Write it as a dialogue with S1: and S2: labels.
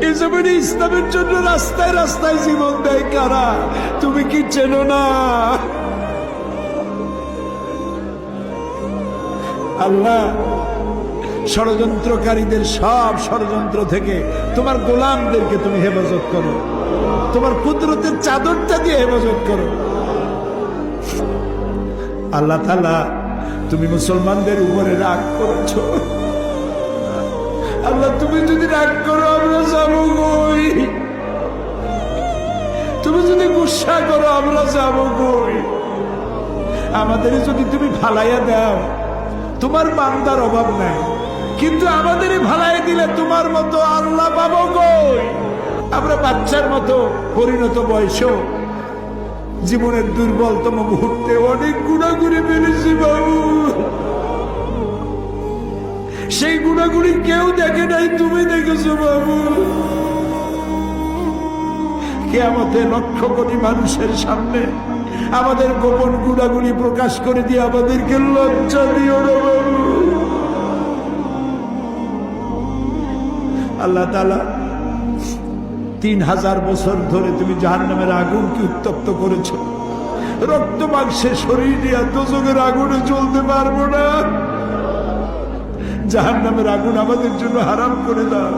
S1: এই জমিনে ইসলামের জন্য রাস্তায় রাস্তায় জীবন দেয় কারা? তুমি কি চেনো না? আল্লাহ, ষড়যন্ত্রকারীদের সব ষড়যন্ত্র থেকে তোমার গোলামদেরকে তুমি হেফাজত করো, তোমার কুদরতের চাদরটা দিয়ে হেফাজত করো। আল্লাহ তাআলা, তুমি মুসলমানদের উপরে রাগ করেছো। আল্লাহ, তুমি যদি রাগ করো আমরা যাবো কই? তুমি যদি গুসা করো আমরা যাবো কই? আমাদের যদি তুমি ফালাইয়া দাও, তোমার বান্দার অভাব নাই, কিন্তু আমাদেরই ভালাই দিলে তোমার মতো আল্লাহ পাবো কই? আমরা বাচ্চার মতো পরিণত বয়সেও জীবনের দুর্বলতম মুহূর্তে অনেক গুনাহ করে ফেলেছি বাবু। সেই গুনাহগুলি কেউ দেখে নাই, তুমি দেখেছো বাবু। কিয়ামতে লক্ষ কোটি মানুষের সামনে আমাদের গোপন গুনাহগুলি প্রকাশ করে দিয়ে আমাদেরকে লজ্জা দিও না বাবু। আল্লাহ তাআলা, 3000 বছর ধরে তুমি জাহান্নামের আগুনকে উত্তপ্ত করেছো। রক্ত মাংসের শরীর নিয়ে দোজখের আগুনে জ্বলতে পারবো না। জাহান্নামের আগুন আমাদের জন্য হারাম করে দাও।